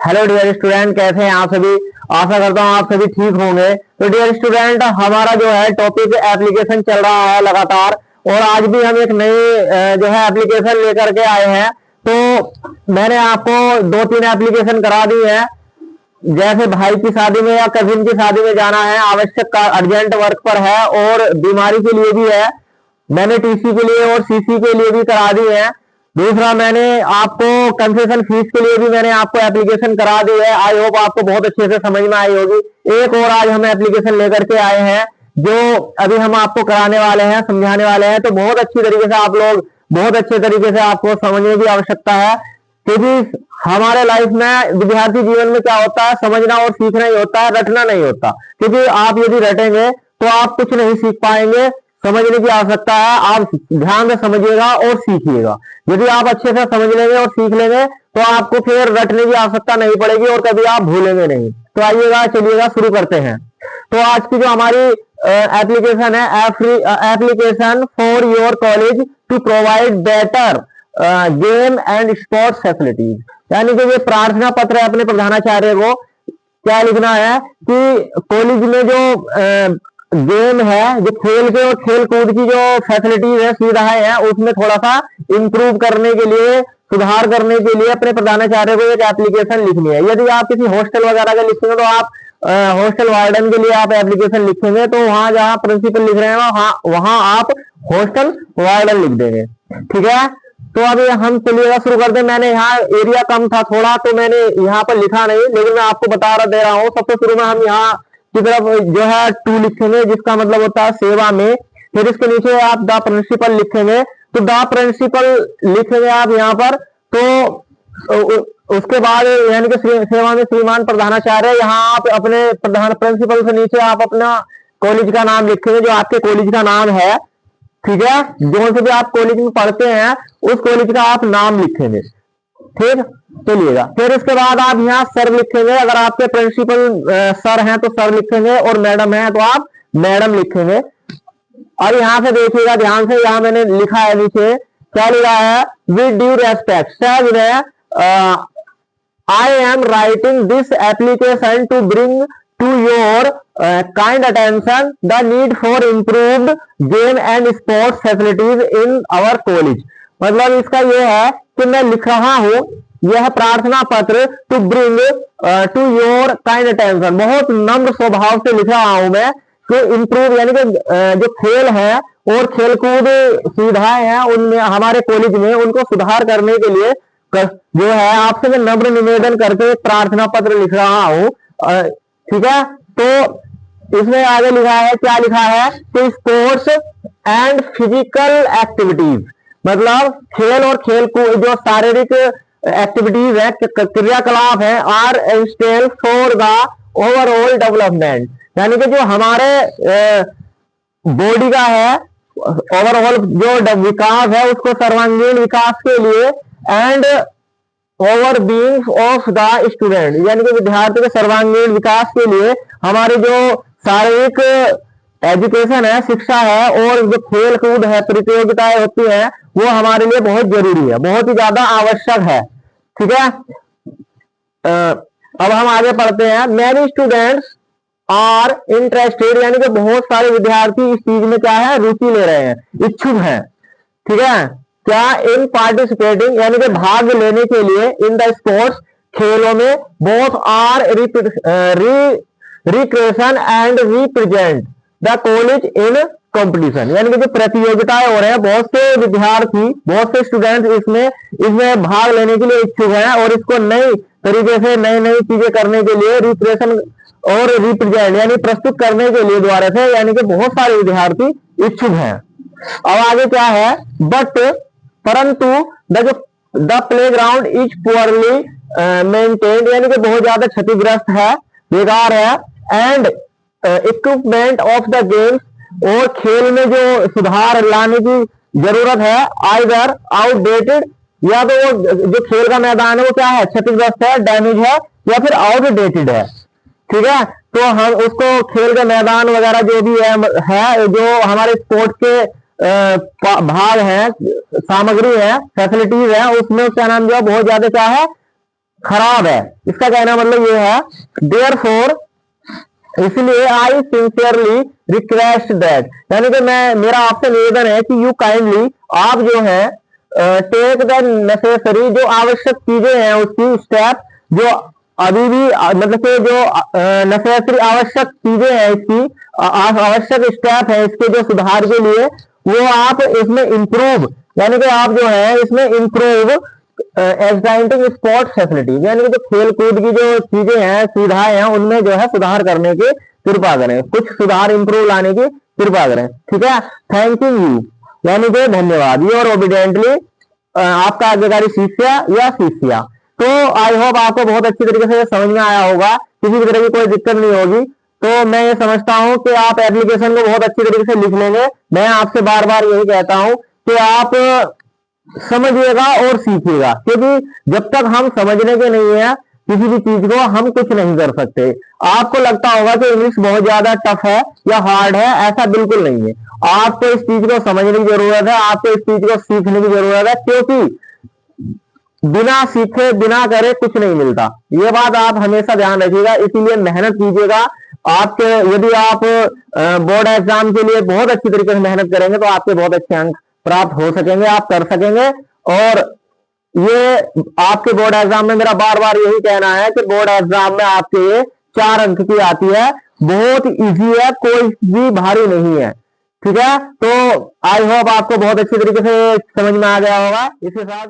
Hello dear student, कैसे हैं आप सभी। आशा करता हूँ आप सभी ठीक होंगे। तो डियर स्टूडेंट, हमारा जो है टॉपिक एप्लीकेशन चल रहा है लगातार, और आज भी हम एक नई जो है एप्लीकेशन लेकर के आए हैं। तो मैंने आपको 2-3 एप्लीकेशन करा दी है। जैसे भाई की शादी में या कजिन की शादी में जाना है, आवश्यक अर्जेंट वर्क पर है, और बीमारी के लिए भी है। मैंने टीसी के लिए और सीसी के लिए भी करा दी है। दूसरा, मैंने आपको कंसेशन फीस के लिए भी मैंने आपको एप्लीकेशन करा दी है। आई होप आपको बहुत अच्छे से समझ में आई होगी। एक और आज हम एप्लीकेशन लेकर के आए हैं जो अभी हम आपको कराने वाले हैं, समझाने वाले हैं। तो बहुत अच्छी तरीके से आप लोग, बहुत अच्छे तरीके से आपको समझने की आवश्यकता है, क्योंकि हमारे लाइफ में, विद्यार्थी जीवन में क्या होता है, समझना और सीखना ही होता है, रटना नहीं होता। क्योंकि आप यदि रटेंगे तो आप कुछ नहीं सीख पाएंगे। समझने की आवश्यकता है, आप ध्यान से समझिएगा और सीखिएगा। यदि आप अच्छे से समझ लेंगे और सीख लेंगे तो आपको फिर रटने की आवश्यकता नहीं पड़ेगी और कभी आप भूलेंगे नहीं। तो आइएगा, चलिएगा, शुरू करते हैं। तो आज की जो हमारी एप्लीकेशन है, application for your college to provide better game and sports facilities, यानी कि ये प्रार्थना पत्र है अपने प्रधानाचार्य को। क्या लिखना है कि कॉलेज में जो गेम है, जो खेल के और खेल कूद की जो फैसिलिटीज है, सुविधाएं हैं, उसमें थोड़ा सा इंप्रूव करने के लिए, सुधार करने के लिए अपने प्रधानाचार्य को एक एप्लीकेशन लिखनी है। यदि आप किसी हॉस्टल वगैरह का लिखेंगे तो आप हॉस्टल वार्डन के लिए आप एप्लीकेशन लिखेंगे, तो वहां जहां प्रिंसिपल लिख रहे हैं वहां आप हॉस्टल वार्डन लिख देंगे। ठीक है, तो अभी हम चलिएगा शुरू करते हैं। मैंने यहाँ एरिया कम था थोड़ा, तो मैंने यहाँ पर लिखा नहीं, लेकिन मैं आपको दे रहा हूँ। सबसे शुरू में हम यहाँ की तरफ जो है टू लिखेंगे, जिसका मतलब होता है सेवा में। फिर इसके नीचे आप द प्रिंसिपल लिखेंगे, तो द प्रिंसिपल लिखेंगे आप यहाँ पर। तो उसके बाद यानी कि सेवा में श्रीमान प्रधानाचार्य, यहाँ आप अपने प्रधान प्रिंसिपल से नीचे आप अपना कॉलेज का नाम लिखेंगे, जो आपके कॉलेज का नाम है। ठीक है, जो से भी आप कॉलेज में पढ़ते हैं उस कॉलेज का आप नाम लिखेंगे। ठीक, चलिएगा। फिर इसके बाद आप यहाँ सर लिखेंगे। अगर आपके प्रिंसिपल सर हैं तो सर लिखेंगे, और मैडम है तो आप मैडम लिखेंगे। और यहाँ से देखिएगा ध्यान से, यहाँ मैंने लिखा है नीचे, क्या लिखा है, with due respect sir, I am writing this application to bring to your kind attention the need for improved game and sports facilities in our college। मतलब इसका यह है कि मैं लिख रहा हूं यह प्रार्थना पत्र to bring to your kind attention, बहुत नम्र स्वभाव से लिख रहा हूं मैं, कि इंप्रूव यानी कि जो खेल है और खेलकूद सुविधाएं हैं उनमें हमारे कॉलेज में, उनको सुधार करने के लिए जो है आपसे मैं नम्र निवेदन करके एक प्रार्थना पत्र लिख रहा हूं। ठीक है, तो इसमें आगे लिखा है, क्या लिखा है कि स्पोर्ट्स एंड फिजिकल एक्टिविटीज, मतलब खेल और खेल को जो शारीरिक एक्टिविटीज है, क्रियाकलाप है, are essential for the overall development, यानी कि जो हमारे बॉडी का है ओवरऑल जो विकास है, उसको सर्वांगीण विकास के लिए, and over being of the student, यानी कि विद्यार्थी के सर्वांगीण विकास के लिए हमारी जो शारीरिक एजुकेशन है, शिक्षा है, और जो खेल कूद है, प्रतियोगिताएं होती है, वो हमारे लिए बहुत जरूरी है, बहुत ही ज्यादा आवश्यक है। ठीक है, अब हम आगे पढ़ते हैं। मैनी स्टूडेंट्स आर इंटरेस्टेड, यानी कि बहुत सारे विद्यार्थी इस चीज में क्या है, रुचि ले रहे हैं, इच्छुक हैं। ठीक है, क्या, इन पार्टिसिपेटिंग, यानी कि भाग लेने के लिए, इन द स्पोर्ट्स, खेलों में, both are recreation and represent the college in competition, यानी कि जो प्रतियोगिताएं हो रहे हैं, बहुत से विद्यार्थी, बहुत से स्टूडेंट्स इसमें भाग लेने के लिए इच्छुक हैं, और इसको नई तरीके से नई नई चीजें करने के लिए रिप्रेजेंट और रिप्रेजेंट यानी प्रस्तुत करने के लिए द्वारा से, यानी कि बहुत सारे विद्यार्थी इच्छुक हैं। अब आगे क्या है, बट परंतु the playground is poorly maintained, यानी कि बहुत ज्यादा क्षतिग्रस्त है, बेकार है, and equipment of the games, और खेल में जो सुधार लाने की जरूरत है, आइदर आउटडेटेड, या तो जो खेल का मैदान है वो क्या है, क्षतिग्रस्त है, डैमेज है, या फिर आउटडेटेड है। ठीक है, तो हम उसको खेल के मैदान वगैरह जो भी है जो हमारे स्पोर्ट्स के भाग है, सामग्री है, फैसिलिटीज है, उसमें उसका नाम जो है बहुत ज्यादा क्या है, खराब है। इसका कहना मतलब ये है, देयरफॉर, इसलिए आई सिंसियरली रिक्वेस्ट दैट, यानी कि मेरा आपसे निवेदन है कि यू काइंडली, आप जो है टेक द नेसेसरी, जो आवश्यक चीजें हैं उसकी स्टेप, जो अभी भी मतलब कि जो नेसेसरी आवश्यक चीजें हैं इसकी, आवश्यक स्टेप है इसके जो सुधार के लिए, वो आप इसमें इंप्रूव, यानी कि आप जो है इसमें इंप्रूव एक्साइटिंग स्पोर्ट्स फैसिलिटी, यानी कि जो खेल कूद की जो चीजें हैं, सुविधाएं हैं, उनमें जो है सुधार करने की कृपा करें, कुछ सुधार इंप्रूव लाने की कृपा करें। ठीक है, थैंक यू, यानी कि धन्यवाद, योर ओबिडेंटली, आपका आज्ञाकारी शिष्य या शिष्या। तो आई होप आपको बहुत अच्छी तरीके से समझ में आया होगा, किसी भी तरह की कोई दिक्कत नहीं होगी। तो मैं ये समझता हूं कि आप एप्लीकेशन को बहुत अच्छी तरीके से लिख लेंगे। मैं आपसे बार बार यही कहता हूं कि आप समझिएगा और सीखिएगा, क्योंकि जब तक हम समझने के नहीं है किसी भी चीज को, हम कुछ नहीं कर सकते। आपको लगता होगा कि इंग्लिश बहुत ज्यादा टफ है या हार्ड है, ऐसा बिल्कुल नहीं है। आपको इस चीज को समझने की जरूरत है, आपको इस चीज को सीखने की जरूरत है, क्योंकि बिना सीखे बिना करे कुछ नहीं मिलता। ये बात आप हमेशा ध्यान रखिएगा, इसीलिए मेहनत कीजिएगा। आपके यदि आप बोर्ड एग्जाम के लिए बहुत अच्छी तरीके से मेहनत करेंगे तो आपके बहुत अच्छे अंक प्राप्त हो सकेंगे, आप कर सकेंगे। और ये आपके बोर्ड एग्जाम में मेरा बार बार यही कहना है कि बोर्ड एग्जाम में आपके ये 4 अंक की आती है, बहुत इजी है, कोई भी भारी नहीं है। ठीक है, तो आई होप आपको बहुत अच्छी तरीके से समझ में आ गया होगा। इसके साथ